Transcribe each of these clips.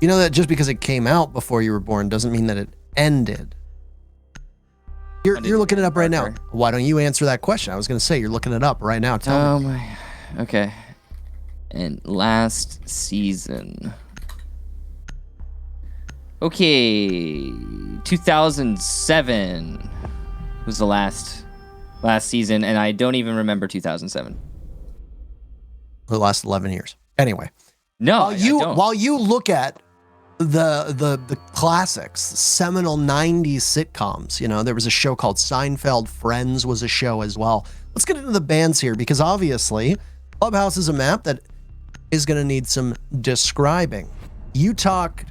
You know that just because it came out before you were born doesn't mean that it ended. You're looking it up right now. Why don't you answer that question? I was going to say, you're looking it up right now. Tell me. Okay. And last season. Okay. 2007 was the last season, and I don't even remember 2007. The last 11 years. Anyway. No, while you look at the classics, the seminal 90s sitcoms, you know, there was a show called Seinfeld. Friends was a show as well. Let's get into the bands here, because obviously Clubhouse is a map that is going to need some describing. You talked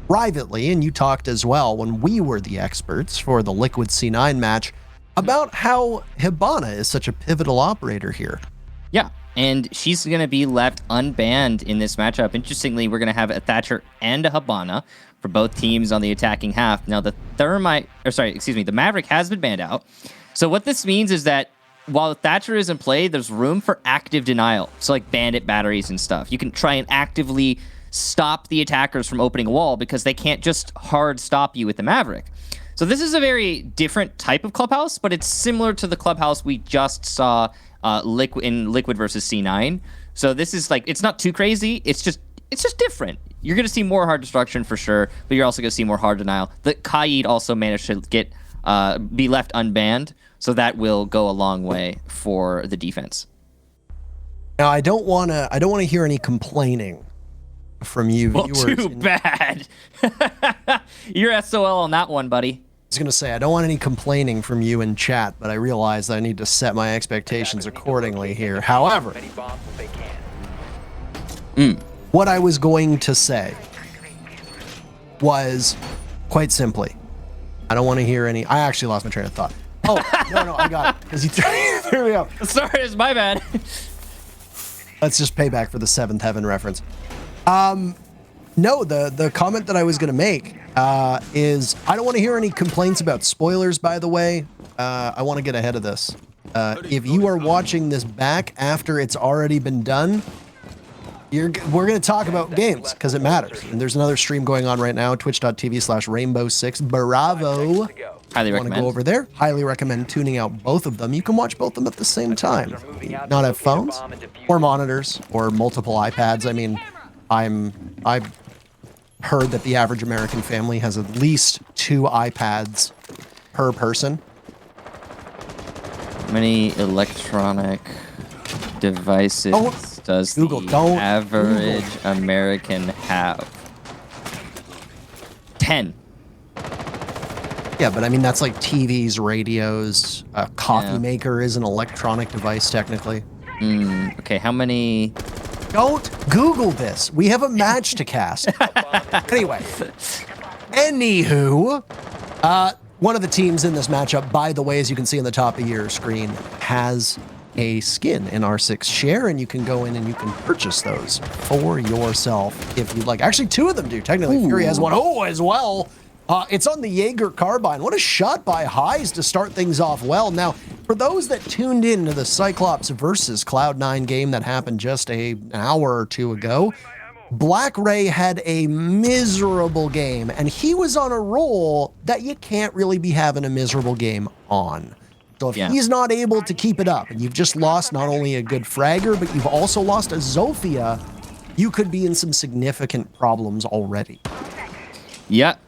privately, and you talked as well when we were the experts for the Liquid C9 match, about how Hibana is such a pivotal operator here. Yeah, and she's going to be left unbanned in this matchup. Interestingly, we're going to have a Thatcher and a Hibana for both teams on the attacking half. Now, the Maverick has been banned out. So what this means is that while Thatcher is in play, there's room for active denial. So like bandit batteries and stuff. You can try and actively stop the attackers from opening a wall because they can't just hard stop you with the Maverick. So this is a very different type of Clubhouse, but it's similar to the Clubhouse we just saw Liquid versus C9. So this is like, it's not too crazy. It's just different. You're going to see more hard destruction for sure, but you're also going to see more hard denial. The Kaid also managed to get be left unbanned, so that will go a long way for the defense. Now, I don't want to hear any complaining from you viewers. Well, too bad. You're SOL on that one, buddy. I was going to say, I don't want any complaining from you in chat, but I realize that I need to set my expectations accordingly here. However, what I was going to say was, quite simply, I don't want to hear any... I actually lost my train of thought. Oh, no, I got it. Because you threw me off. Sorry, it's my bad. Let's just pay back for the Seventh Heaven reference. No, the comment that I was going to make is I don't want to hear any complaints about spoilers, by the way. I want to get ahead of this. If you are watching this back after it's already been done, we're going to talk about games because it matters. And there's another stream going on right now, twitch.tv/rainbow6 Bravo. Highly recommend. Want to go over there? Highly recommend tuning out both of them. You can watch both of them at the same time. Not have phones or monitors or multiple iPads. I mean, I've heard that the average American family has at least 2 iPads per person. How many electronic devices does Google, the average American have? 10. Yeah, but I mean, that's like TVs, radios, a coffee maker is an electronic device, technically. Okay, how many... Don't Google this. We have a match to cast. Anyway. Anywho, one of the teams in this matchup, by the way, as you can see on the top of your screen, has a skin in R6 Share, and you can go in and you can purchase those for yourself if you'd like. Actually, 2 of them do. Technically, FURIA has one as well. It's on the Jaeger carbine. What a shot by Highs to start things off well. Now, for those that tuned in to the Cyclops versus Cloud9 game that happened just an hour or 2 ago, Black Ray had a miserable game, and he was on a roll that you can't really be having a miserable game on. So if he's not able to keep it up, and you've just lost not only a good fragger, but you've also lost a Zofia, you could be in some significant problems already. Yep.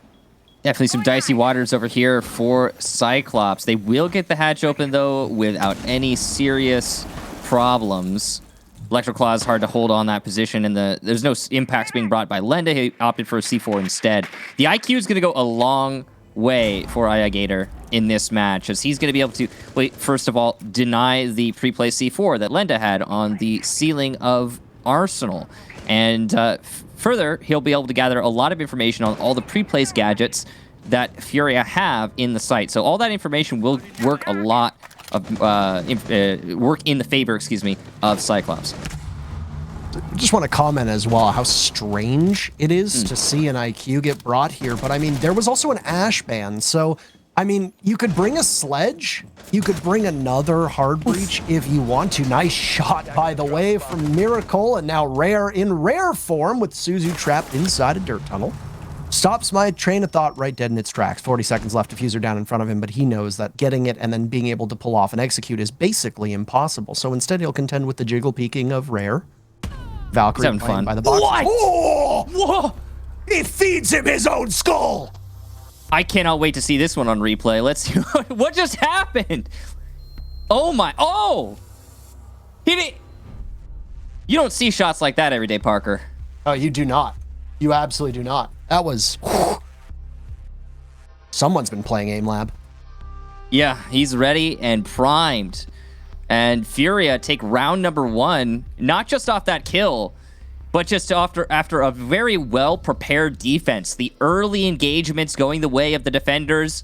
Definitely some dicey waters over here for Cyclops. They will get the hatch open, though, without any serious problems. Electroclaw is hard to hold on that position, and there's no impacts being brought by Lenda. He opted for a C4 instead. The IQ is going to go a long way for Gator in this match, as he's going to be able to, first of all, deny the pre-placed C4 that Lenda had on the ceiling of Arsenal. And further, he'll be able to gather a lot of information on all the pre-placed gadgets that FURIA have in the site. So all that information will work a lot of work in the favor, of Cyclops. I just want to comment as well how strange it is to see an IQ get brought here. But I mean, there was also an Ash ban. So I mean, you could bring a sledge. You could bring another hard breach if you want to. Nice shot, by the way, from Miracle, and now Rare in rare form with Suzu trapped inside a dirt tunnel. Stops my train of thought right dead in its tracks. 40 seconds left, diffuser down in front of him, but he knows that getting it and then being able to pull off and execute is basically impossible. So instead, he'll contend with the jiggle peeking of Rare. Valkyrie playing by the box. What? Oh! Whoa! He feeds him his own skull! I cannot wait to see this one on replay. Let's see what just happened. Oh my! Oh, he did. You don't see shots like that every day, Parker. Oh, you do not. You absolutely do not. That was. Someone's been playing Aim Lab. Yeah, he's ready and primed. And FURIA take round number 1, not just off that kill, but just after a very well-prepared defense. The early engagements going the way of the defenders,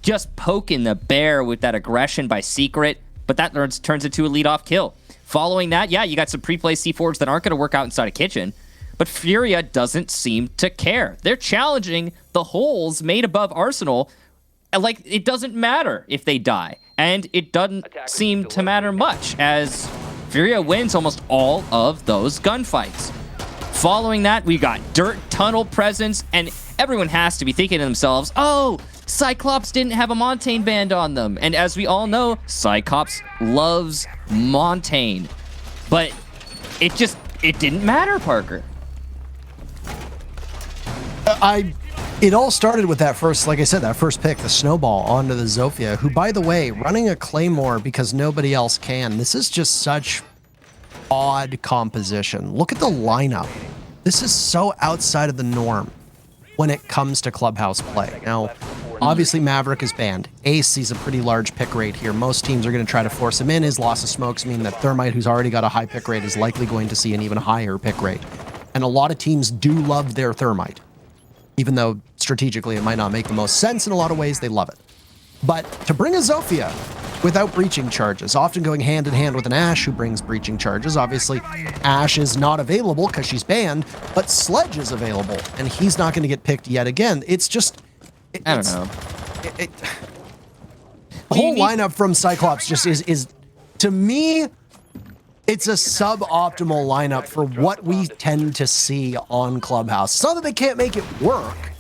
just poking the bear with that aggression by Secret, but that turns into a lead-off kill. Following that, yeah, you got some pre-play C4s that aren't going to work out inside a kitchen, but FURIA doesn't seem to care. They're challenging the holes made above Arsenal, like it doesn't matter if they die, and it doesn't seem to matter much, as FURIA wins almost all of those gunfights. Following that, we got dirt tunnel presence, and everyone has to be thinking to themselves, oh, CYCLOPS didn't have a Montaigne band on them. And as we all know, CYCLOPS loves Montaigne. But it didn't matter, Parker. It all started with that first, like I said, that first pick, the snowball onto the Zofia, who, by the way, running a Claymore because nobody else can. This is just such odd composition. Look at the lineup. This is so outside of the norm when it comes to clubhouse play. Now, obviously Maverick is banned. Ace sees a pretty large pick rate here. Most teams are going to try to force him in. His loss of smokes mean that Thermite, who's already got a high pick rate, is likely going to see an even higher pick rate. And a lot of teams do love their Thermite. Even though strategically it might not make the most sense in a lot of ways, they love it. But to bring a Zofia without breaching charges, often going hand in hand with an Ashe who brings breaching charges. Obviously, Ashe is not available because she's banned, but Sledge is available, and he's not going to get picked yet again. It's just... I don't know. The whole lineup from CYCLOPS just is, to me, it's a suboptimal lineup for what we tend to see on Clubhouse. It's not that they can't make it work.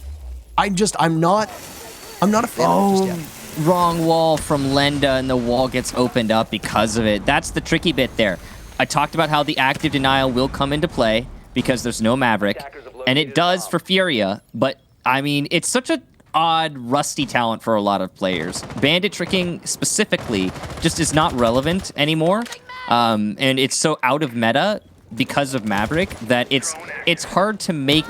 I'm not a fan of it just yet. Wrong wall from Lenda, and the wall gets opened up because of it. That's the tricky bit there. I talked about how the active denial will come into play because there's no Maverick, and it does for FURIA, but I mean, it's such a odd, rusty talent for a lot of players. Bandit tricking specifically just is not relevant anymore, and it's so out of meta because of Maverick that it's hard to make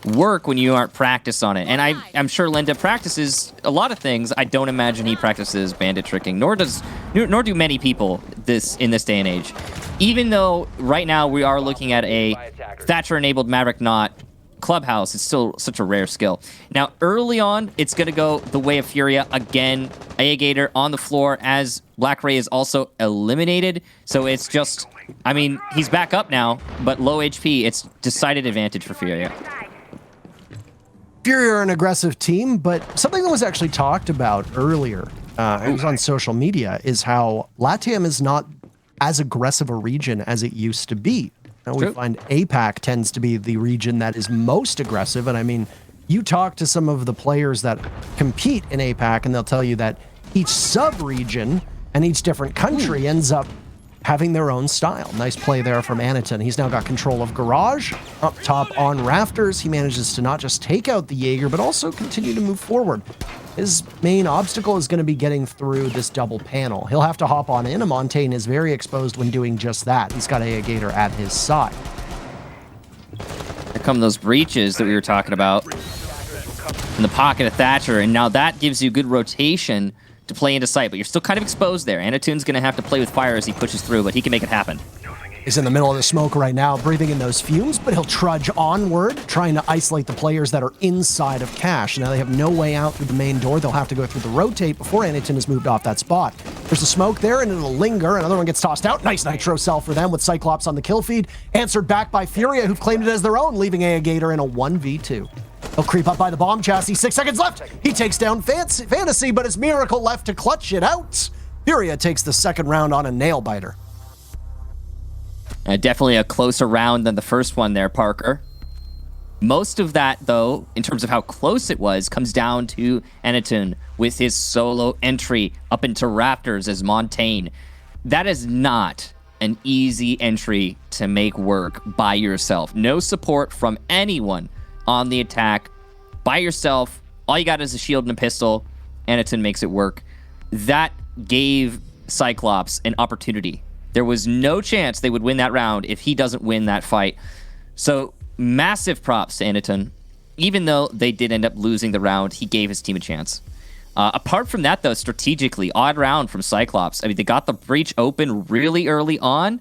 work when you aren't practiced on it. And I'm sure Lenda practices a lot of things. I don't imagine he practices bandit tricking, nor do many people in this day and age. Even though right now we are looking at a Thatcher-enabled Maverick Knot Clubhouse, it's still such a rare skill. Now, early on, it's going to go the way of FURIA again. Gator on the floor as Black Ray is also eliminated. So it's just, I mean, he's back up now, but low HP. It's decided advantage for FURIA. FURIA are an aggressive team, but something that was actually talked about earlier, it was on social media, is how LATAM is not as aggressive a region as it used to be. Now we find APAC tends to be the region that is most aggressive, and I mean, you talk to some of the players that compete in APAC, and they'll tell you that each sub-region and each different country ends up having their own style. Nice play there from Aniton. He's now got control of Garage. Up top on Rafters, he manages to not just take out the Jaeger, but also continue to move forward. His main obstacle is going to be getting through this double panel. He'll have to hop on in. Montaigne is very exposed when doing just that. He's got Gator at his side. Here come those breaches that we were talking about in the pocket of Thatcher, and now that gives you good rotation to play into sight, but you're still kind of exposed there. Anitun's going to have to play with fire as he pushes through, but he can make it happen. He's in the middle of the smoke right now, breathing in those fumes, but he'll trudge onward, trying to isolate the players that are inside of Cache. Now they have no way out through the main door. They'll have to go through the rotate before Aniton has moved off that spot. There's a smoke there, and it'll linger. Another one gets tossed out. Nice nitro cell for them with CYCLOPS on the kill feed. Answered back by FURIA, who've claimed it as their own, leaving Gator in a 1v2. He'll creep up by the bomb chassis. 6 seconds left. He takes down Fantasy, but it's Miracle left to clutch it out. FURIA takes the second round on a nail biter. Definitely a closer round than the first one there, Parker. Most of that, though, in terms of how close it was, comes down to Eniton with his solo entry up into Raptors as Montaigne. That is not an easy entry to make work by yourself. No support from anyone on the attack. By yourself, all you got is a shield and a pistol. Eniton makes it work. That gave CYCLOPS an opportunity. There was no chance they would win that round if he doesn't win that fight. So massive props to Eniton. Even though they did end up losing the round, he gave his team a chance. Apart from that, though, strategically, odd round from CYCLOPS. I mean, they got the breach open really early on,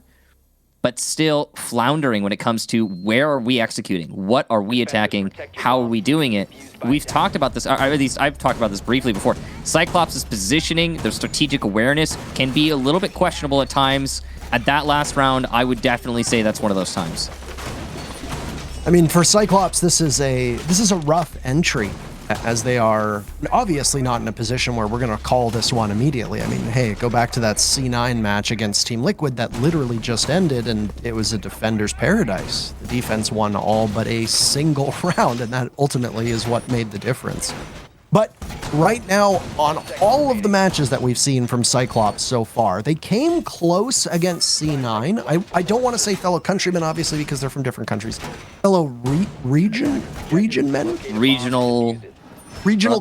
but still floundering when it comes to where are we executing? What are we attacking? How are we doing it? We've talked about this, or at least I've talked about this briefly before. CYCLOPS' positioning, their strategic awareness can be a little bit questionable at times. At that last round, I would definitely say that's one of those times. I mean, for CYCLOPS, this is a rough entry, as they are obviously not in a position where we're going to call this one immediately. I mean, hey, go back to that C9 match against Team Liquid that literally just ended, and it was a defender's paradise. The defense won all but a single round, and that ultimately is what made the difference. But right now, on all of the matches that we've seen from CYCLOPS so far, they came close against C9. I don't want to say fellow countrymen, obviously, because they're from different countries. Fellow regional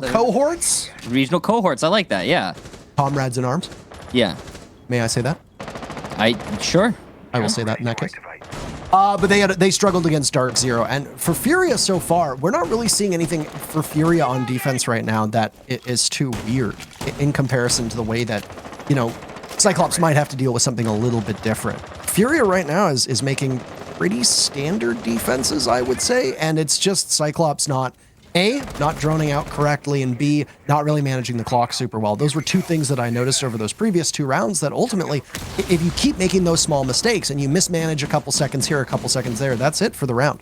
cohorts? Regional cohorts, I like that, yeah. Comrades in arms? Yeah. May I say that? Sure. I will say that in that case. But they struggled against Dark Zero, and for FURIA so far, we're not really seeing anything for FURIA on defense right now that is too weird in comparison to the way that, you know, CYCLOPS might have to deal with something a little bit different. FURIA right now is making pretty standard defenses, I would say, and it's just CYCLOPS not droning out correctly, and B, not really managing the clock super well. Those were two things that I noticed over those previous two rounds that ultimately, if you keep making those small mistakes and you mismanage a couple seconds here, a couple seconds there, that's it for the round.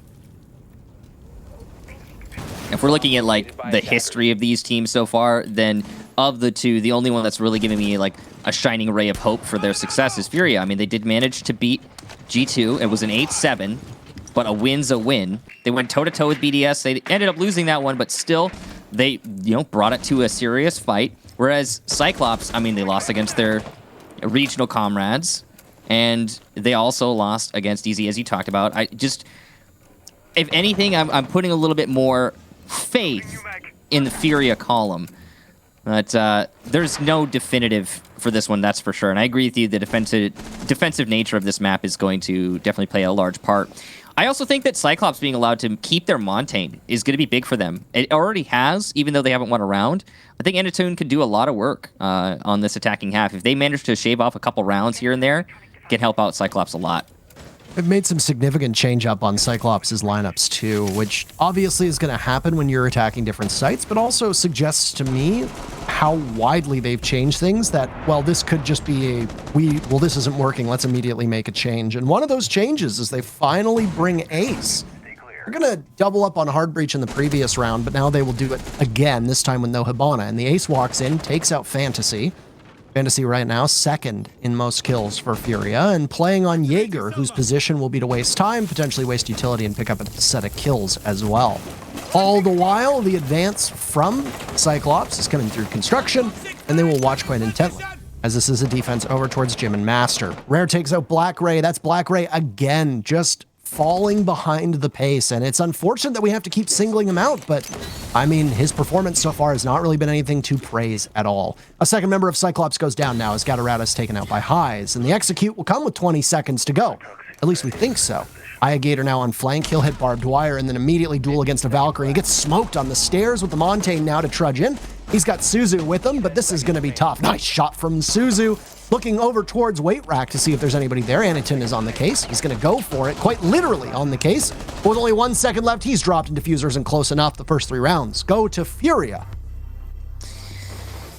If we're looking at like the history of these teams so far, then of the two, the only one that's really giving me like a shining ray of hope for their success is FURIA. I mean, they did manage to beat G2. It was an 8-7. But a win's a win. They went toe-to-toe with BDS. They ended up losing that one, but still, they brought it to a serious fight. Whereas CYCLOPS, I mean, they lost against their regional comrades, and they also lost against EZ, as you talked about. If anything, I'm putting a little bit more faith in the FURIA column. But there's no definitive for this one, that's for sure. And I agree with you, the defensive nature of this map is going to definitely play a large part. I also think that CYCLOPS being allowed to keep their Montaigne is going to be big for them. It already has, even though they haven't won a round. I think Eniton could do a lot of work on this attacking half. If they manage to shave off a couple rounds here and there, it can help out CYCLOPS a lot. They've made some significant change up on CYCLOPS' lineups too, which obviously is going to happen when you're attacking different sites, but also suggests to me how widely they've changed things that, well, this could just be this isn't working, let's immediately make a change. And one of those changes is they finally bring Ace. They're going to double up on Hard Breach in the previous round, but now they will do it again, this time with no Hibana. And the Ace walks in, takes out Fantasy. Fantasy right now, second in most kills for FURIA, and playing on Jaeger, whose position will be to waste time, potentially waste utility, and pick up a set of kills as well. All the while, the advance from CYCLOPS is coming through construction, and they will watch quite intently, as this is a defense over towards Jim and Master. Rare takes out Black Ray. That's Black Ray again, just falling behind the pace, and it's unfortunate that we have to keep singling him out, but I mean, his performance so far has not really been anything to praise at all. A second member of CYCLOPS goes down now as Gatorada is taken out by Highs, and the execute will come with 20 seconds to go. At least we think so. Gator now on flank, he'll hit barbed wire and then immediately duel against a Valkyrie. He gets smoked on the stairs with the Montaigne now to trudge in. He's got Suzu with him, but this is going to be tough. Nice shot from Suzu. Looking over towards Weight Rack to see if there's anybody there. Eniton is on the case. He's going to go for it, quite literally on the case. With only 1 second left, he's dropped in diffusers and close enough. The first 3 rounds go to FURIA.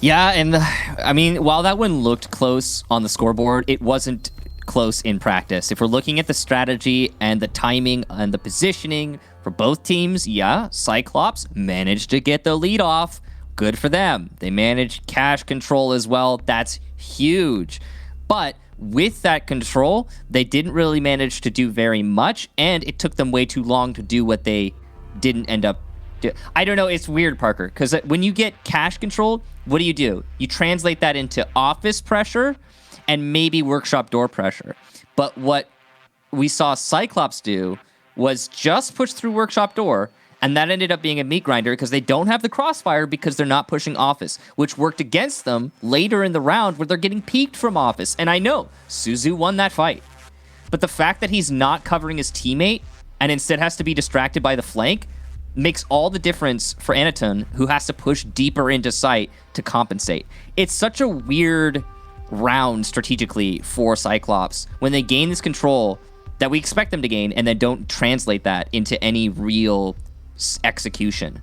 Yeah, and I mean, while that one looked close on the scoreboard, it wasn't close in practice. If we're looking at the strategy and the timing and the positioning For both teams, yeah, Cyclops managed to get the lead off. Good for them. They managed cash control as well. That's huge. But with that control, they didn't really manage to do very much, and it took them way too long to do what they didn't end up doing. I don't know. It's weird, Parker, because when you get cash control, what do? You translate that into office pressure and maybe workshop door pressure. But what we saw Cyclops do was just push through workshop door, and that ended up being a meat grinder because they don't have the crossfire because they're not pushing office, which worked against them later in the round where they're getting peeked from office. And I know Suzu won that fight, but the fact that he's not covering his teammate and instead has to be distracted by the flank makes all the difference for Anaton, who has to push deeper into sight to compensate. It's such a weird round strategically for Cyclops when they gain this control that we expect them to gain and then don't translate that into any real execution.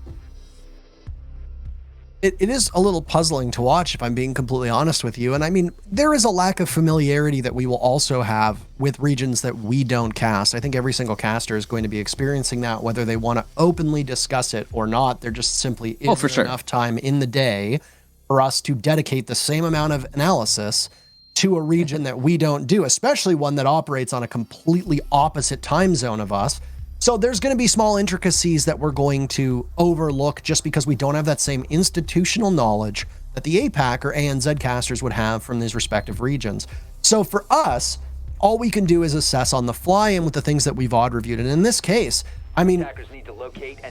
It is a little puzzling to watch, if I'm being completely honest with you. And I mean, there is a lack of familiarity that we will also have with regions that we don't cast. I think every single caster is going to be experiencing that, whether they want to openly discuss it or not. There just simply isn't enough time in the day for us to dedicate the same amount of analysis to a region that we don't do, especially one that operates on a completely opposite time zone of us. So there's going to be small intricacies that we're going to overlook just because we don't have that same institutional knowledge that the APAC or ANZ casters would have from these respective regions. So for us, all we can do is assess on the fly and with the things that we've odd reviewed. And in this case, I mean,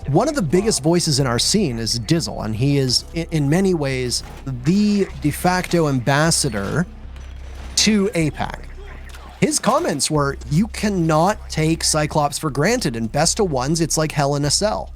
one of the biggest voices in our scene is Dizzle, and he is in many ways the de facto ambassador to APAC. His comments were, you cannot take Cyclops for granted. In best of ones, it's like hell in a cell.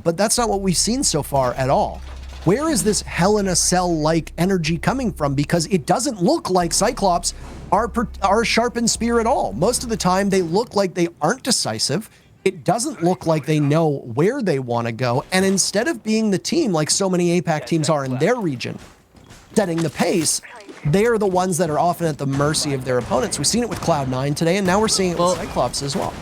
But that's not what we've seen so far at all. Where is this hell in a cell-like energy coming from? Because it doesn't look like Cyclops are sharp in spear at all. Most of the time, they look like they aren't decisive. It doesn't look like they know where they want to go. And instead of being the team like so many APAC teams are in their region, setting the pace, they are the ones that are often at the mercy of their opponents. We've seen it with Cloud9 today, and now we're seeing it with Cyclops as well.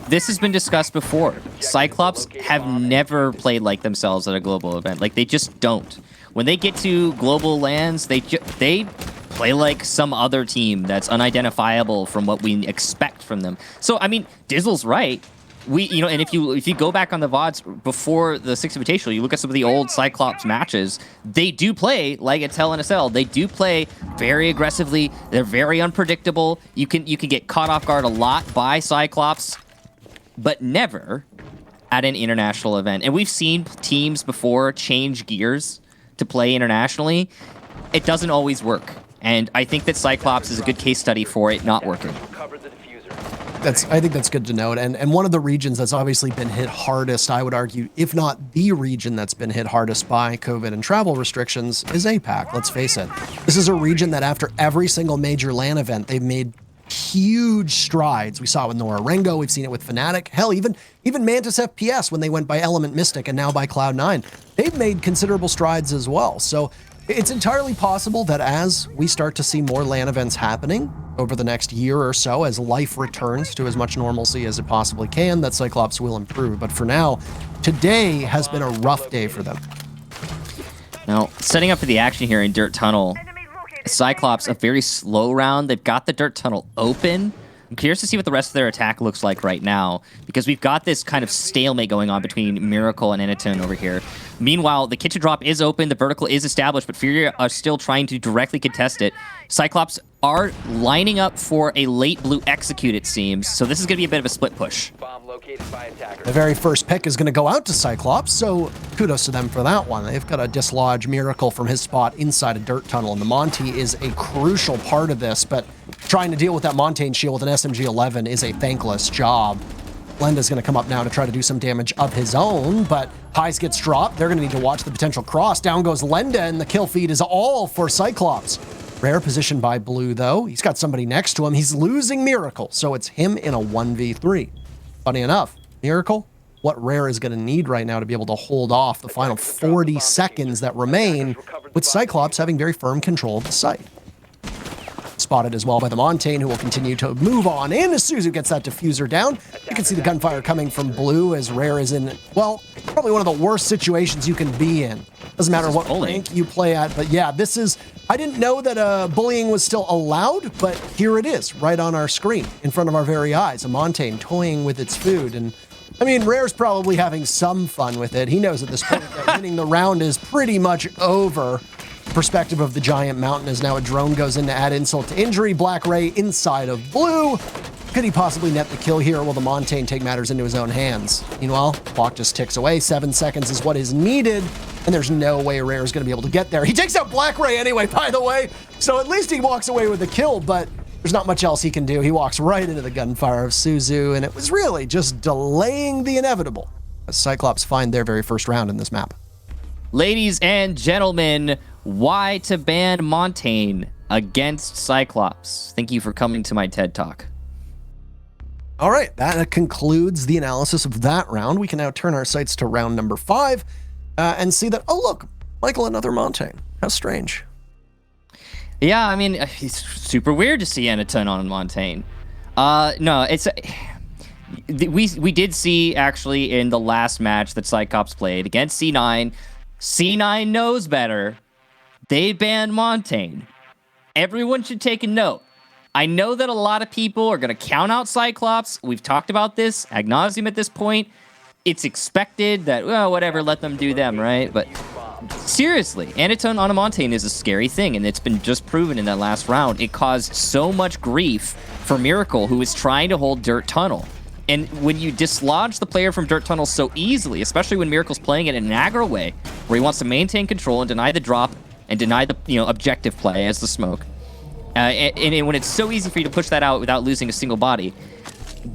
This has been discussed before. Cyclops have never played like themselves at a global event. Like, they just don't. When they get to global lands, they play like some other team that's unidentifiable from what we expect from them. So, I mean, Dizzle's right. And if you go back on the VODs before the Six Invitational, you look at some of the old Cyclops matches, they do play like it's hell in a cell. They do play very aggressively. They're very unpredictable. You can get caught off guard a lot by Cyclops, but never at an international event. And we've seen teams before change gears to play internationally. It doesn't always work. And I think that Cyclops is a good case study for it not working. I think that's good to note. And one of the regions that's obviously been hit hardest, I would argue, if not the region that's been hit hardest by COVID and travel restrictions, is APAC. Let's face it. This is a region that after every single major LAN event, they've made huge strides. We saw it with Nora Rengo. We've seen it with Fnatic. Hell, even Mantis FPS when they went by Element Mystic and now by Cloud9. They've made considerable strides as well. So it's entirely possible that as we start to see more LAN events happening over the next year or so, as life returns to as much normalcy as it possibly can, that Cyclops will improve. But for now, today has been a rough day for them. Now, setting up for the action here in Dirt Tunnel, Cyclops, a very slow round. They've got the Dirt Tunnel open. I'm curious to see what the rest of their attack looks like right now, because we've got this kind of stalemate going on between Miracle and Anaton over here. Meanwhile, the kitchen drop is open, the vertical is established, but FURIA are still trying to directly contest it. Cyclops are lining up for a late blue execute, it seems, so this is going to be a bit of a split push. The very first pick is going to go out to Cyclops, so kudos to them for that one. They've got to dislodge Miracle from his spot inside a Dirt Tunnel, and the Monty is a crucial part of this, but trying to deal with that Montane shield with an SMG-11 is a thankless job. Lenda's going to come up now to try to do some damage of his own, but Heis gets dropped. They're going to need to watch the potential cross. Down goes Lenda, and the kill feed is all for Cyclops. Rare position by Blue, though. He's got somebody next to him. He's losing Miracle, so it's him in a 1v3. Funny enough, Miracle, what Rare is going to need right now to be able to hold off the final 40 seconds that remain, with Cyclops having very firm control of the site. spotted as well by the Montaigne, who will continue to move on in as Suzu gets that diffuser down. You can see the gunfire coming from blue as Rare is in, well, probably one of the worst situations you can be in. Doesn't matter what rank you play at, but yeah, this is, I didn't know that bullying was still allowed, but here it is, right on our screen, in front of our very eyes, a Montaigne toying with its food. And I mean, Rare's probably having some fun with it. He knows at this point that winning the round is pretty much over. Perspective of the giant mountain as now a drone goes in to add insult to injury. Black Ray inside of blue. Could he possibly net the kill here? Will the Montaigne take matters into his own hands? Meanwhile, clock just ticks away. 7 seconds is what is needed, and there's no way Rare is going to be able to get there. He takes out Black Ray anyway, by the way, so at least he walks away with the kill, but there's not much else he can do. He walks right into the gunfire of Suzu, and it was really just delaying the inevitable as Cyclops find their very first round in this map. Ladies and gentlemen, why to ban Montaigne against Cyclops? Thank you for coming to my TED Talk. All right, that concludes the analysis of that round. We can now turn our sights to round number 5 and see that, oh, look, Michael, another Montaigne. How strange. Yeah, I mean, it's super weird to see Anaton on Montaigne. No, it's... We did see, actually, in the last match that Cyclops played against C9, C9 knows better. They banned Montaigne. Everyone should take a note. I know that a lot of people are going to count out Cyclops. We've talked about this ad nauseum at this point. It's expected that, well, whatever, let them do them, right? But seriously, Anaton on a Montaigne is a scary thing, and it's been just proven in that last round. It caused so much grief for Miracle, who is trying to hold Dirt Tunnel. And when you dislodge the player from Dirt Tunnel so easily, especially when Miracle's playing it in an aggro way, where he wants to maintain control and deny the drop and deny the objective play as the smoke, and when it's so easy for you to push that out without losing a single body,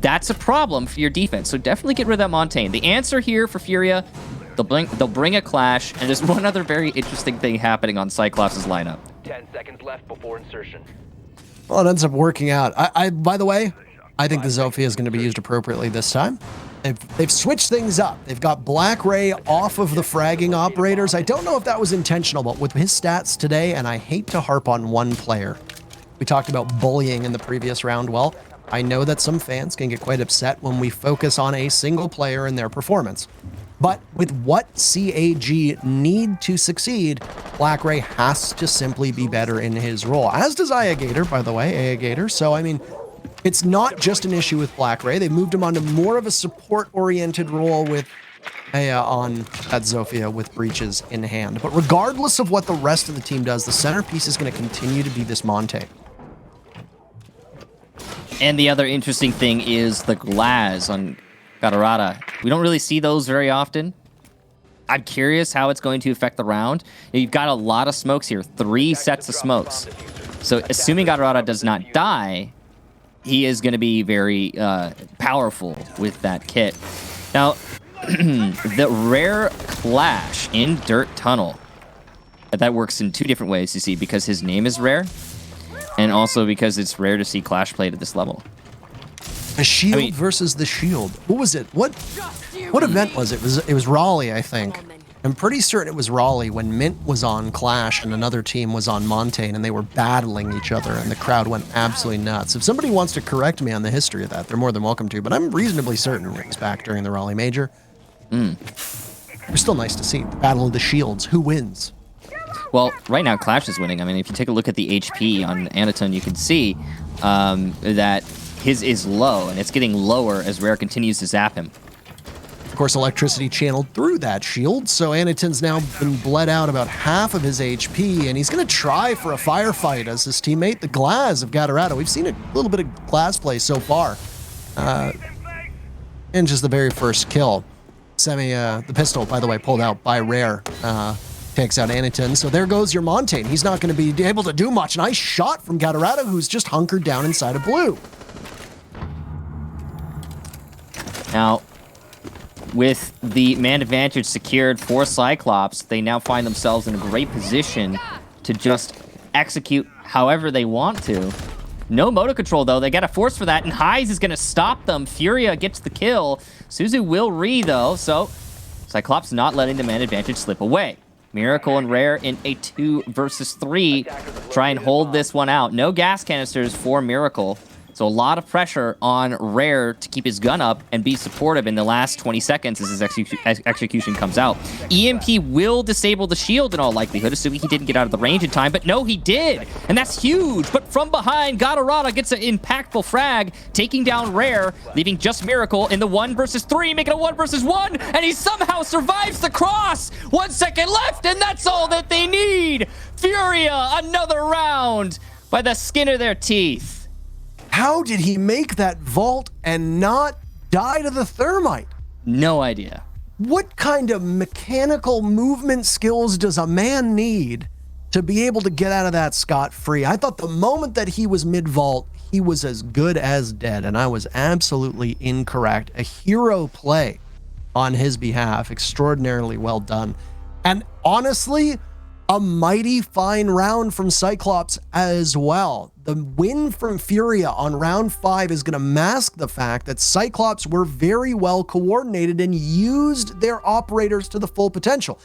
that's a problem for your defense. So definitely get rid of that Montaigne. The answer here for Furia, they'll bring a clash, and there's one other very interesting thing happening on Cyclops' lineup. 10 seconds left before insertion. Well, it ends up working out. By the way, I think the Zofia is going to be used appropriately this time. They've switched things up. They've got Black Ray off of the fragging operators. I don't know if that was intentional, but with his stats today, and I hate to harp on one player. We talked about bullying in the previous round. Well, I know that some fans can get quite upset when we focus on a single player and their performance. But with what CAG need to succeed, Black Ray has to simply be better in his role. As does Aya Gator, by the way, Aya Gator. So, I mean, it's not just an issue with Black Ray. They moved him onto more of a support-oriented role with Aya on that Zofia with breaches in hand. But regardless of what the rest of the team does, the centerpiece is going to continue to be this Montaigne. And the other interesting thing is the glass on Gatorada. We don't really see those very often. I'm curious how it's going to affect the round. You've got a lot of smokes here, 3 sets of smokes. So assuming Gatorada does not die, he is going to be very powerful with that kit. Now, the Rare Clash in Dirt Tunnel. That works in 2 different ways, you see, because his name is Rare, and also because it's rare to see Clash played at this level. The Shield versus the Shield. What was it? What event was it? It was Raleigh, I think. I'm pretty certain it was Raleigh when Mint was on Clash and another team was on Montaigne, and they were battling each other, and the crowd went absolutely nuts. If somebody wants to correct me on the history of that, they're more than welcome to, but I'm reasonably certain it was back during the Raleigh Major. It was still nice to see. The Battle of the Shields. Who wins? Well, right now, Clash is winning. I mean, if you take a look at the HP on Anaton, you can see that his is low, and it's getting lower as Rare continues to zap him. Of course, electricity channeled through that shield, so Anaton's now been bled out about half of his HP, and he's going to try for a firefight as his teammate, the Glaz of Gatorado. We've seen a little bit of Glaz play so far. And just the very first kill. The pistol, by the way, pulled out by Rare. Takes out Anaton. So there goes your Montaigne. He's not going to be able to do much. Nice shot from Gatorado, who's just hunkered down inside of blue. Now, with the man advantage secured for Cyclops, they now find themselves in a great position to just execute however they want to. No motor control, though. They got a force for that, and Highs is going to stop them. Furia gets the kill. Suzu will re, though, so Cyclops not letting the man advantage slip away. Miracle and Rare in a 2 versus 3. Try and hold this one out. No gas canisters for Miracle. So a lot of pressure on Rare to keep his gun up and be supportive in the last 20 seconds as his execution comes out. EMP will disable the shield in all likelihood, assuming he didn't get out of the range in time, but no, he did. And that's huge. But from behind, Gatorada gets an impactful frag, taking down Rare, leaving just Miracle in the 1 versus 3, making a 1 versus 1, and he somehow survives the cross. 1 second left, and that's all that they need. Furia, another round by the skin of their teeth. How did he make that vault and not die to the thermite? No idea. What kind of mechanical movement skills does a man need to be able to get out of that scot-free? I thought the moment that he was mid-vault, he was as good as dead, and I was absolutely incorrect. A hero play on his behalf, extraordinarily well done. And honestly, a mighty fine round from CYCLOPS as well. The win from FURIA on round 5 is going to mask the fact that CYCLOPS were very well coordinated and used their operators to the full potential.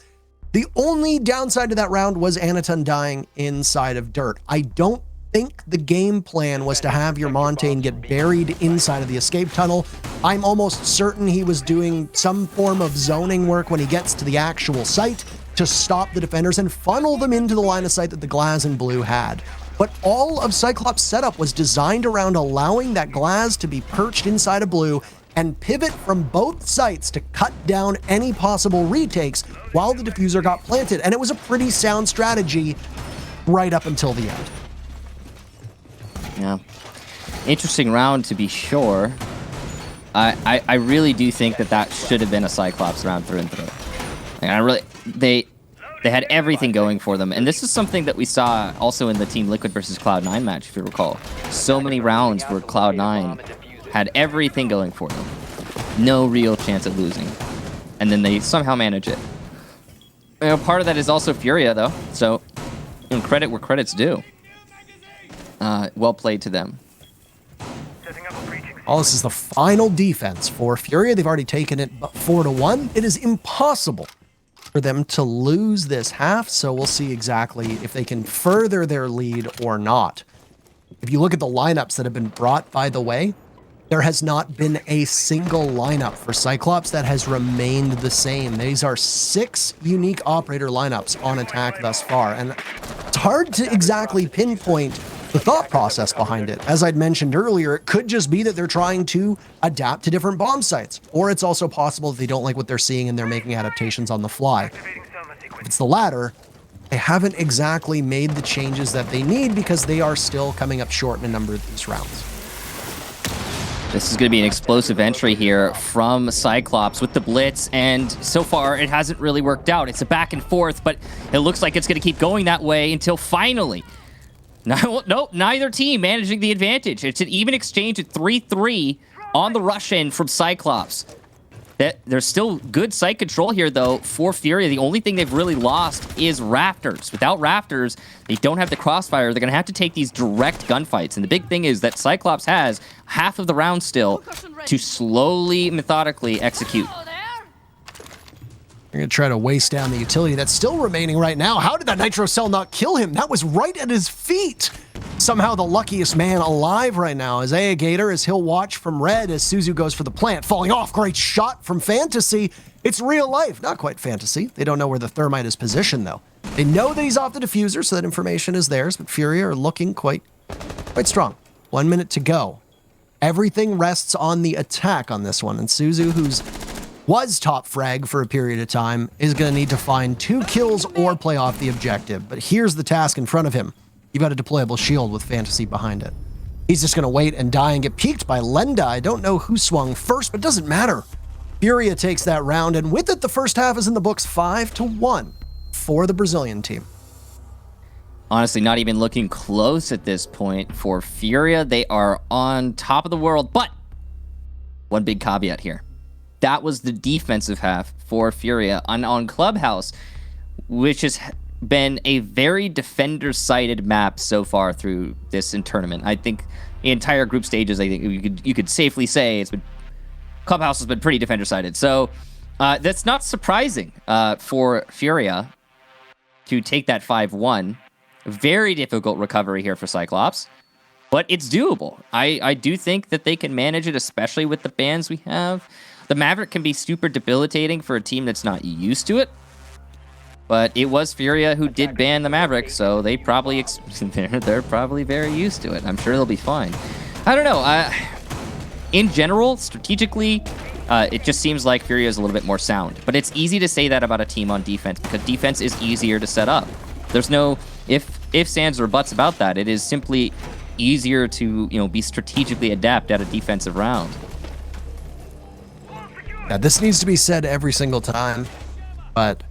The only downside to that round was Anaton dying inside of dirt. I don't think the game plan was to have your Montaigne get buried inside of the escape tunnel. I'm almost certain he was doing some form of zoning work when he gets to the actual site to stop the defenders and funnel them into the line of sight that the Glaz and Blue had. But all of CYCLOPS' setup was designed around allowing that Glaz to be perched inside of Blue and pivot from both sites to cut down any possible retakes while the diffuser got planted. And it was a pretty sound strategy right up until the end. Yeah. Interesting round to be sure. I really do think that should have been a CYCLOPS round through and through. They had everything going for them, and this is something that we saw also in the Team Liquid versus Cloud9 match, if you recall. So many rounds where Cloud9 had everything going for them, no real chance of losing, and then they somehow manage it. You know, part of that is also Furia, though, so credit where credit's due. Well played to them. Oh, this is the final defense for Furia. They've already taken it 4-1. It is impossible for them to lose this half, so we'll see exactly if they can further their lead or not. If you look at the lineups that have been brought, by the way, there has not been a single lineup for CYCLOPS that has remained the same. These are 6 unique operator lineups on attack thus far, and it's hard to exactly pinpoint the thought process behind it. As I'd mentioned earlier, it could just be that they're trying to adapt to different bomb sites, or it's also possible that they don't like what they're seeing and they're making adaptations on the fly. If it's the latter, they haven't exactly made the changes that they need because they are still coming up short in a number of these rounds. This is going to be an explosive entry here from CYCLOPS with the blitz, and so far it hasn't really worked out. It's a back and forth, but it looks like it's going to keep going that way until finally. Nope, neither team managing the advantage. It's an even exchange at 3-3 on the rush in from CYCLOPS. There's still good site control here, though, for Furia. The only thing they've really lost is Raptors. Without Raptors, they don't have the crossfire. They're going to have to take these direct gunfights. And the big thing is that CYCLOPS has half of the round still to slowly, methodically execute. They're going to try to waste down the utility that's still remaining right now. How did that nitro cell not kill him? That was right at his feet. Somehow the luckiest man alive right now is Gator, as he'll watch from red as Suzu goes for the plant. Falling off, great shot from Fantasy. It's real life, not quite fantasy. They don't know where the thermite is positioned, though. They know that he's off the diffuser, so that information is theirs, but Furia are looking quite strong. 1 minute to go. Everything rests on the attack on this one, and Suzu, who's was top frag for a period of time, is going to need to find 2 kills or play off the objective. But here's the task in front of him. You've got a deployable shield with Fantasy behind it. He's just going to wait and die and get peeked by Lenda. I don't know who swung first, but it doesn't matter. Furia takes that round, and with it, the first half is in the books 5-1 for the Brazilian team. Honestly, not even looking close at this point for Furia. They are on top of the world, but one big caveat here. That was the defensive half for Furia on Clubhouse, which has been a very defender-sided map so far through this tournament. I think the entire group stages, I think you could safely say Clubhouse has been pretty defender-sided. So that's not surprising for Furia. to take that 5-1. Very difficult recovery here for Cyclops, but it's doable. I do think that they can manage it, especially with the bans we have. The Maverick can be super debilitating for a team that's not used to it, but it was FURIA who did ban the Maverick, so they probably they're probably very used to it. I'm sure they'll be fine. I don't know. In general, strategically, it just seems like FURIA is a little bit more sound. But it's easy to say that about a team on defense because defense is easier to set up. There's no ifs, ands, or buts about that. It is simply easier to be strategically adept at a defensive round. Yeah, this needs to be said every single time, but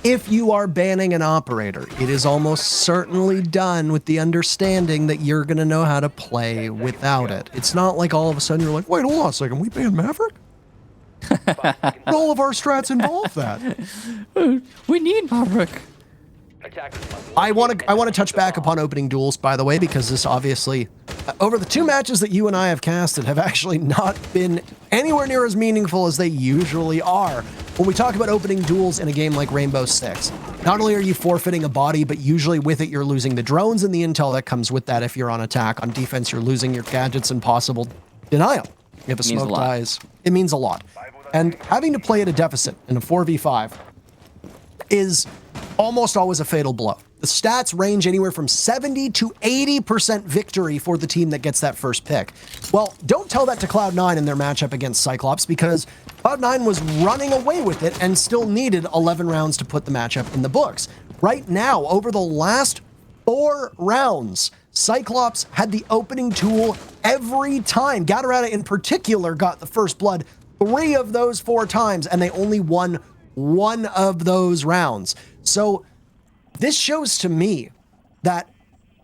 if you are banning an operator, it is almost certainly done with the understanding that you're going to know how to play without it. It's not like all of a sudden you're like, wait, hold on a second, we banned Maverick? All of our strats involve that. We need Maverick. I want to touch back upon opening duels, by the way, because this obviously, over the 2 matches that you and I have casted, have actually not been anywhere near as meaningful as they usually are. When we talk about opening duels in a game like Rainbow Six, not only are you forfeiting a body, but usually with it, you're losing the drones and the intel that comes with that if you're on attack. On defense, you're losing your gadgets and possible denial. If a smoke dies, it means a lot. And having to play at a deficit in a 4v5 is almost always a fatal blow. The stats range anywhere from 70 to 80% victory for the team that gets that first pick. Well, don't tell that to Cloud9 in their matchup against Cyclops, because Cloud9 was running away with it and still needed 11 rounds to put the matchup in the books. Right now, over the last 4 rounds, Cyclops had the opening tool every time. Gatorada in particular got the first blood 3 of those 4 times, and they only won 1 of those rounds. So this shows to me that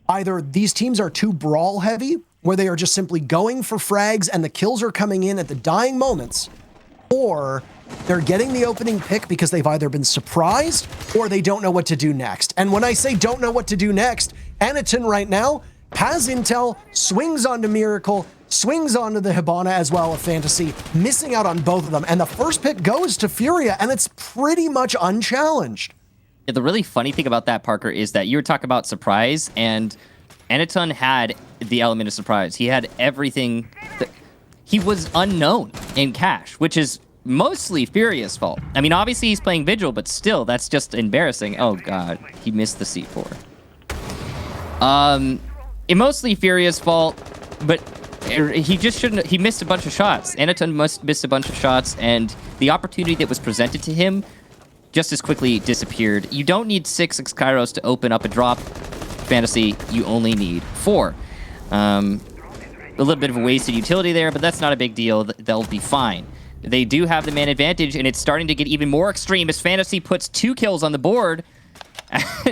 either these teams are too brawl heavy, where they are just simply going for frags and the kills are coming in at the dying moments, or they're getting the opening pick because they've either been surprised or they don't know what to do next. And when I say don't know what to do next, Anaton right now has intel, swings onto Miracle, swings onto the Hibana as well of Fantasy, missing out on both of them. And the first pick goes to FURIA, and it's pretty much unchallenged. Yeah, the really funny thing about that, Parker, is that you were talking about surprise, and Anaton had the element of surprise. He had everything. He was unknown in cash, which is mostly FURIA's fault. I mean, obviously he's playing Vigil, but still, that's just embarrassing. Oh, God. He missed the C4. It mostly FURIA's fault, but he just shouldn't. He missed a bunch of shots. Anaton missed a bunch of shots, and the opportunity that was presented to him just as quickly disappeared. You don't need 6 X-Kairos to open up a drop. Fantasy, you only need 4. A little bit of a wasted utility there, but that's not a big deal. They'll be fine. They do have the man advantage, and it's starting to get even more extreme as Fantasy puts 2 kills on the board,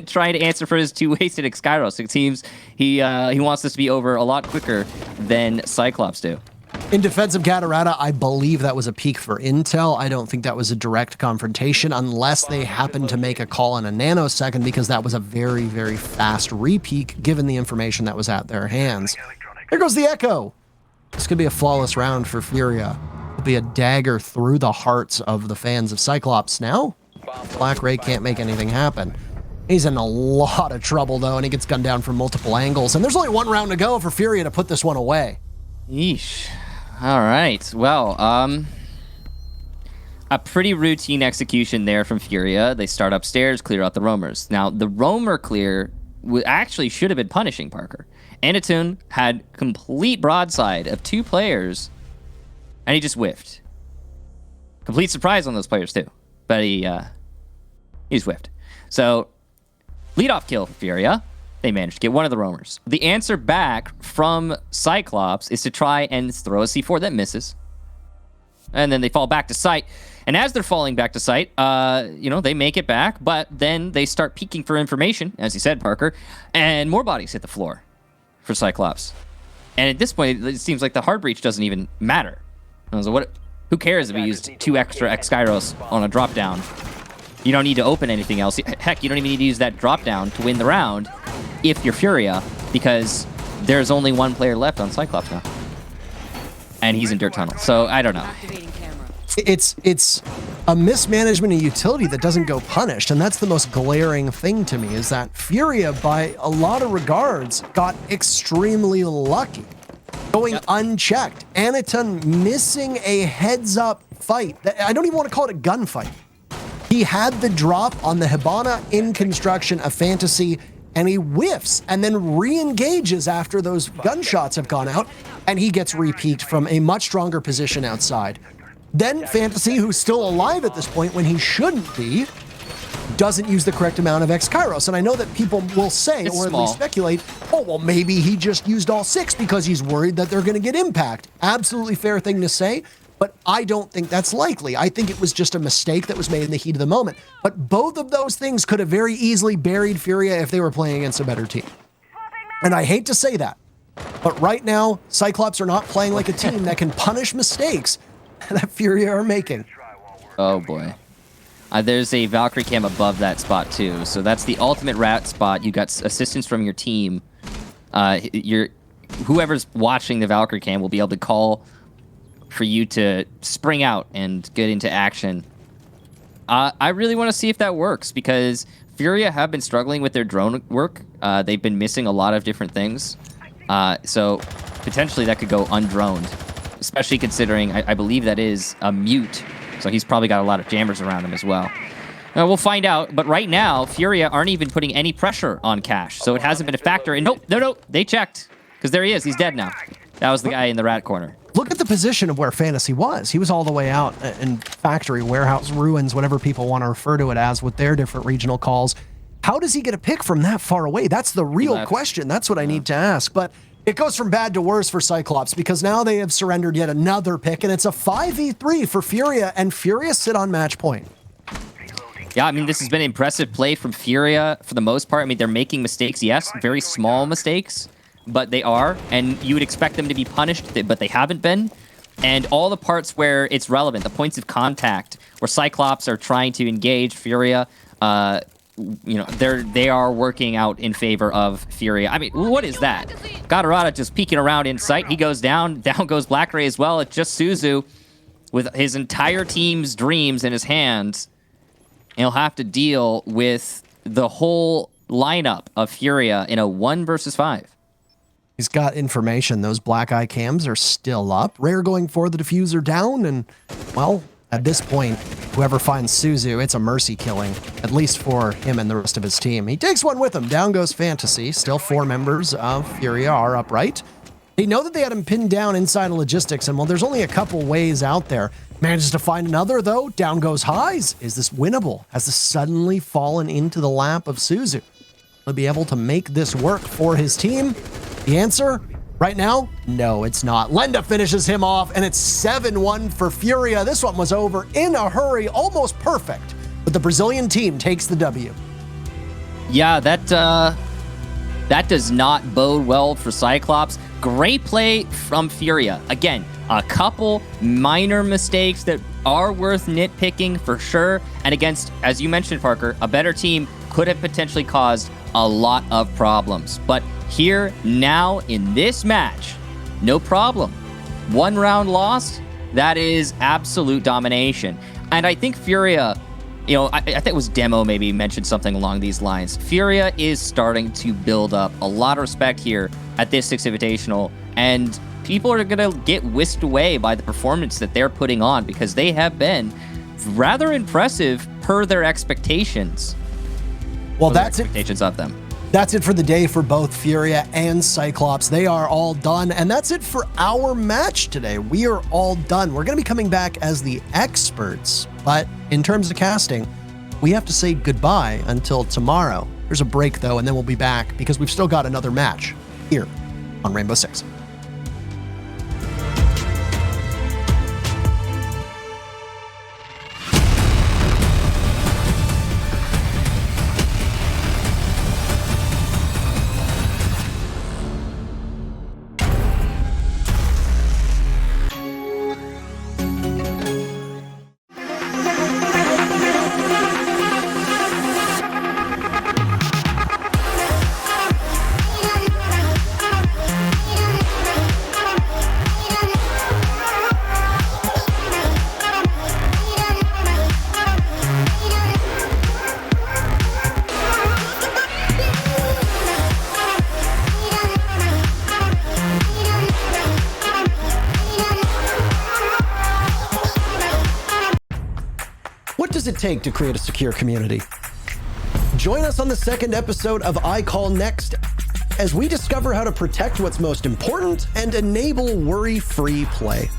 trying to answer for his 2 wasted X-Kairos. It seems he wants this to be over a lot quicker than Cyclops do. In defense of Gatorada, I believe that was a peek for intel. I don't think that was a direct confrontation unless they happened to make a call in a nanosecond, because that was a very, very fast re-peek given the information that was at their hands. There goes the Echo. This could be a flawless round for FURIA. It'll be a dagger through the hearts of the fans of Cyclops. Now, Black Ray can't make anything happen. He's in a lot of trouble, though, and he gets gunned down from multiple angles. And there's only 1 round to go for FURIA to put this one away. Yeesh. All right. Well, a pretty routine execution there from FURIA. They start upstairs, clear out the roamers. Now, the roamer clear actually should have been punishing Parker. Anaton had complete broadside of 2 players, and he just whiffed. Complete surprise on those players, too. But he just whiffed. So, leadoff kill for FURIA. They managed to get 1 of the roamers. The answer back from Cyclops is to try and throw a C4 that misses. And then they fall back to site. And as they're falling back to site, they make it back, but then they start peeking for information, as you said, Parker, and more bodies hit the floor for Cyclops. And at this point, it seems like the hard breach doesn't even matter. So who cares if we used 2 extra X-Kairos on a drop down? You don't need to open anything else. Heck, you don't even need to use that drop down to win the round if you're FURIA, because there's only 1 player left on Cyclops now. And he's in Dirt Tunnel, so I don't know. It's a mismanagement of utility that doesn't go punished, and that's the most glaring thing to me, is that FURIA, by a lot of regards, got extremely lucky. Going unchecked. Aniton missing a heads-up fight. I don't even want to call it a gunfight. He had the drop on the Hibana in construction, a fantasy, and he whiffs and then re-engages after those gunshots have gone out, and he gets repeaked from a much stronger position outside. Then Fantasy, who's still alive at this point when he shouldn't be, doesn't use the correct amount of X-Kairos. And I know that people will say, or at least speculate, oh, well, maybe he just used all 6 because he's worried that they're going to get impact. Absolutely fair thing to say, but I don't think that's likely. I think it was just a mistake that was made in the heat of the moment. But both of those things could have very easily buried FURIA if they were playing against a better team. And I hate to say that, but right now, CYCLOPS are not playing like a team that can punish mistakes that FURIA are making. Oh boy. There's a Valkyrie cam above that spot too, so that's the ultimate rat spot. You got assistance from your team. Whoever's watching the Valkyrie cam will be able to call for you to spring out and get into action. I really want to see if that works, because FURIA have been struggling with their drone work. They've been missing a lot of different things, so potentially that could go undroned, especially considering I believe that is a mute. So he's probably got a lot of jammers around him as well. We'll find out. But right now, FURIA aren't even putting any pressure on Cash. So it hasn't been a factor. And no, they checked. Because there he is. He's dead now. That was the guy in the rat corner. Look at the position of where Fantasy was. He was all the way out in factory, warehouse, ruins, whatever people want to refer to it as with their different regional calls. How does he get a pick from that far away? That's the real question. That's what I need to ask. But it goes from bad to worse for CYCLOPS, because now they have surrendered yet another pick, and it's a 5v3 for FURIA, and FURIA sit on match point. Yeah, I mean, this has been impressive play from FURIA for the most part. I mean, they're making mistakes, yes, very small mistakes, but they are, and you would expect them to be punished, but they haven't been. And all the parts where it's relevant, the points of contact, where CYCLOPS are trying to engage FURIA, you know, they are working out in favor of FURIA. I mean, what is that? Gadarada just peeking around in sight. He goes down. Down goes Black Ray as well. It's just Suzu with his entire team's dreams in his hands. And he'll have to deal with the whole lineup of FURIA in a 1 versus 5. He's got information. Those black eye cams are still up. Rare going for the diffuser down, and, well, at this point, whoever finds Suzu, it's a mercy killing, at least for him and the rest of his team. He takes one with him. Down goes Fantasy. Still 4 members of FURIA are upright. They know that they had him pinned down inside of logistics, and while there's only a couple ways out there, manages to find another, though. Down goes Highs. Is this winnable? Has this suddenly fallen into the lap of Suzu? He'll be able to make this work for his team. The answer? Right now, no, it's not. Lenda finishes him off, and it's 7-1 for FURIA. This one was over in a hurry, almost perfect, but the Brazilian team takes the W. Yeah, that does not bode well for CYCLOPS. Great play from FURIA. Again, a couple minor mistakes that are worth nitpicking for sure, and against, as you mentioned, Parker, a better team could have potentially caused a lot of problems. But here, now, in this match, no problem. 1 round lost, that is absolute domination. And I think FURIA, you know, I think it was Demo maybe mentioned something along these lines. FURIA is starting to build up a lot of respect here at this Six Invitational, and people are going to get whisked away by the performance that they're putting on, because they have been rather impressive per their expectations. Well, that's it. Expectations of them. That's it for the day for both FURIA and CYCLOPS. They are all done, and that's it for our match today. We are all done. We're going to be coming back as the experts, but in terms of casting, we have to say goodbye until tomorrow. There's a break, though, and then we'll be back because we've still got another match here on Rainbow Six. take to create a secure community? Join us on the second episode of I Call Next as we discover how to protect what's most important and enable worry-free play.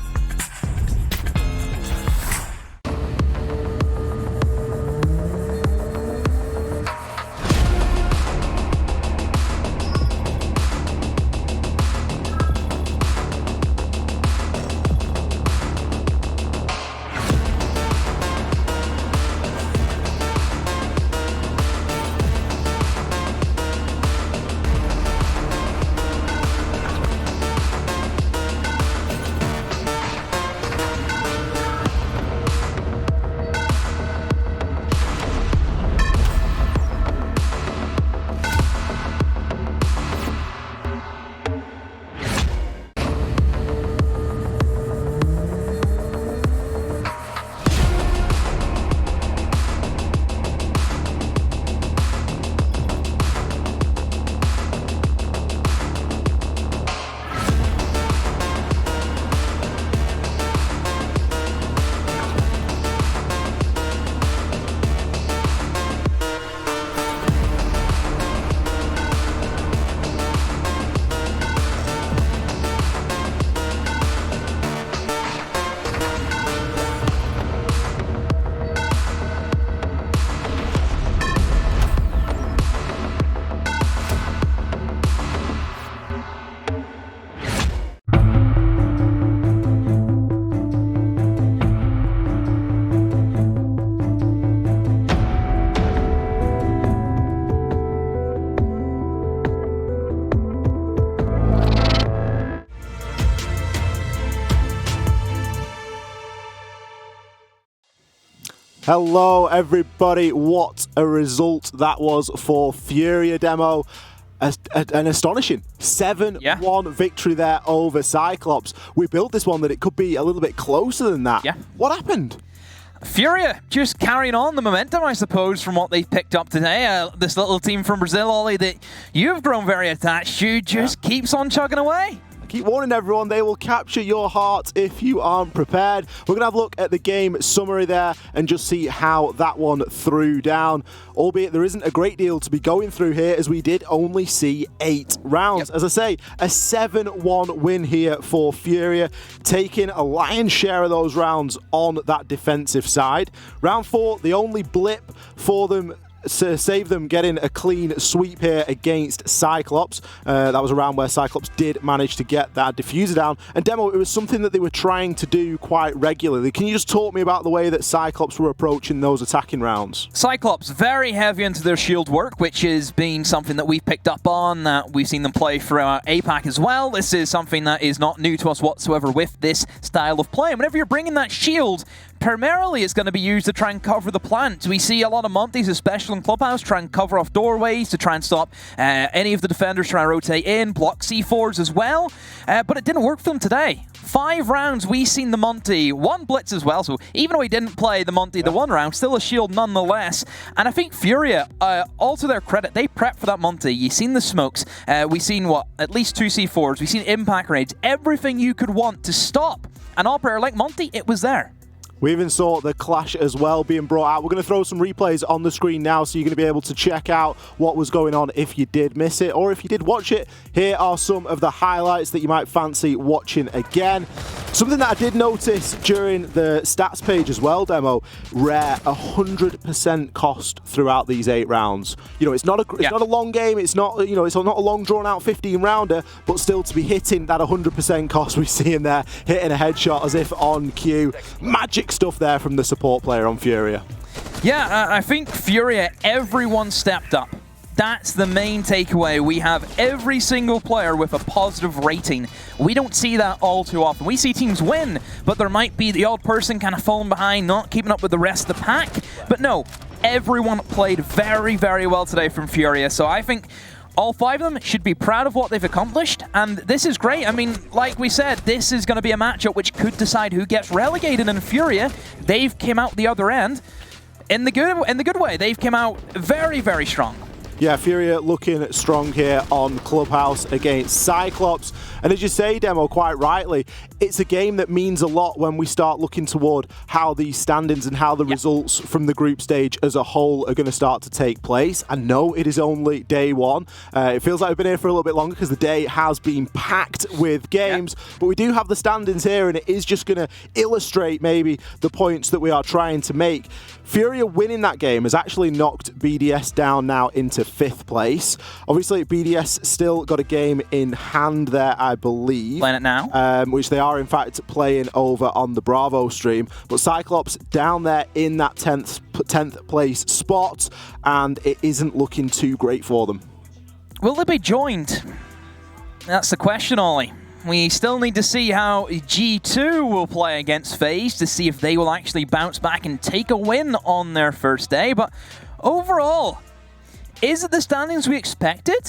Hello everybody, what a result that was for FURIA Demo. An astonishing 7-1 victory there over CYCLOPS. We built this one that it could be a little bit closer than that. Yeah. What happened? FURIA just carrying on the momentum, I suppose, from what they've picked up today. This little team from Brazil, Ollie, that you've grown very attached to, just keeps on chugging away. Keep warning everyone, they will capture your heart if you aren't prepared. We're going to have a look at the game summary there and just see how that one threw down. Albeit there isn't a great deal to be going through here, as we did only see 8 rounds. As I say, a 7-1 win here for FURIA, taking a lion's share of those rounds on that defensive side. Round 4, the only blip for them to save them getting a clean sweep here against CYCLOPS. That was a round where CYCLOPS did manage to get that diffuser down. And Demo, it was something that they were trying to do quite regularly. Can you just talk me about the way that CYCLOPS were approaching those attacking rounds? CYCLOPS very heavy into their shield work, which has been something that we've picked up on, that we've seen them play throughout APAC as well. This is something that is not new to us whatsoever with this style of play. And whenever you're bringing that shield, primarily it's going to be used to try and cover the plant. We see a lot of Monties, especially in Clubhouse, try and cover off doorways to try and stop any of the defenders trying to rotate in, block C4s as well. But it didn't work for them today. 5 rounds, we've seen the Monty, 1 blitz as well, so even though he didn't play the Monty the 1 round, still a shield nonetheless. And I think FURIA, all to their credit, they prepped for that Monty. You've seen the smokes, we've seen, at least 2 C4s, we've seen impact raids, everything you could want to stop an operator like Monty, it was there. We even saw the clash as well being brought out. We're going to throw some replays on the screen now, so you're going to be able to check out what was going on if you did miss it, or if you did watch it. Here are some of the highlights that you might fancy watching again. Something that I did notice during the stats page as well, Demo, rare 100% cost throughout these 8 rounds. You know, it's not a long game. It's not, you know, it's not a long drawn out 15 rounder, but still to be hitting that 100% cost we see in there, hitting a headshot as if on cue. Magic stuff there from the support player on FURIA. Yeah, I think FURIA, everyone stepped up. That's the main takeaway. We have every single player with a positive rating. We don't see that all too often. We see teams win, but there might be the odd person kind of falling behind, not keeping up with the rest of the pack. But no, everyone played very, very well today from FURIA. So I think all 5 of them should be proud of what they've accomplished, and this is great. I mean, like we said, this is going to be a matchup which could decide who gets relegated, and FURIA, they've came out the other end in the good way. They've come out very, very strong. Yeah, FURIA looking strong here on Clubhouse against CYCLOPS. And as you say, Demo, quite rightly, it's a game that means a lot when we start looking toward how these standings and how the results from the group stage as a whole are going to start to take place. I know it is only day one. It feels like we've been here for a little bit longer because the day has been packed with games, but we do have the standings here, and it is just going to illustrate maybe the points that we are trying to make. FURIA winning that game has actually knocked BDS down now into 5th place. Obviously, BDS still got a game in hand there, I believe. Playing it now. Which they are, in fact, playing over on the Bravo stream. But CYCLOPS down there in that 10th place spot, and it isn't looking too great for them. Will they be joined? That's the question, Ollie. We still need to see how G2 will play against FaZe to see if they will actually bounce back and take a win on their first day. But overall, is it the standings we expected?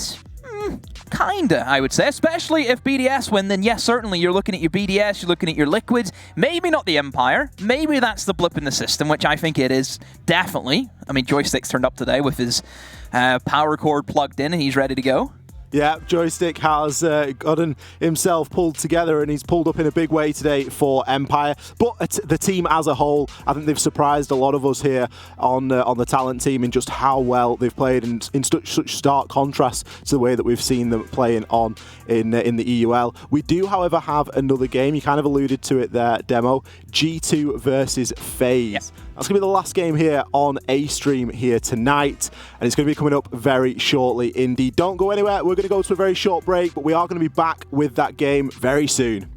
Kinda, I would say. Especially if BDS win, then yes, certainly you're looking at your BDS, you're looking at your Liquids. Maybe not the Empire. Maybe that's the blip in the system, which I think it is, definitely. I mean, Joystick's turned up today with his power cord plugged in and he's ready to go. Yeah, Joystick has gotten himself pulled together, and he's pulled up in a big way today for Empire. But the team as a whole, I think they've surprised a lot of us here on the talent team in just how well they've played, and in such stark contrast to the way that we've seen them playing on in the EUL. We do, however, have another game. You kind of alluded to it there, Demo. G2 versus FaZe. Yep. That's going to be the last game here on A-Stream here tonight, and it's going to be coming up very shortly indeed. Don't go anywhere. We're going to go to a very short break, but we are going to be back with that game very soon.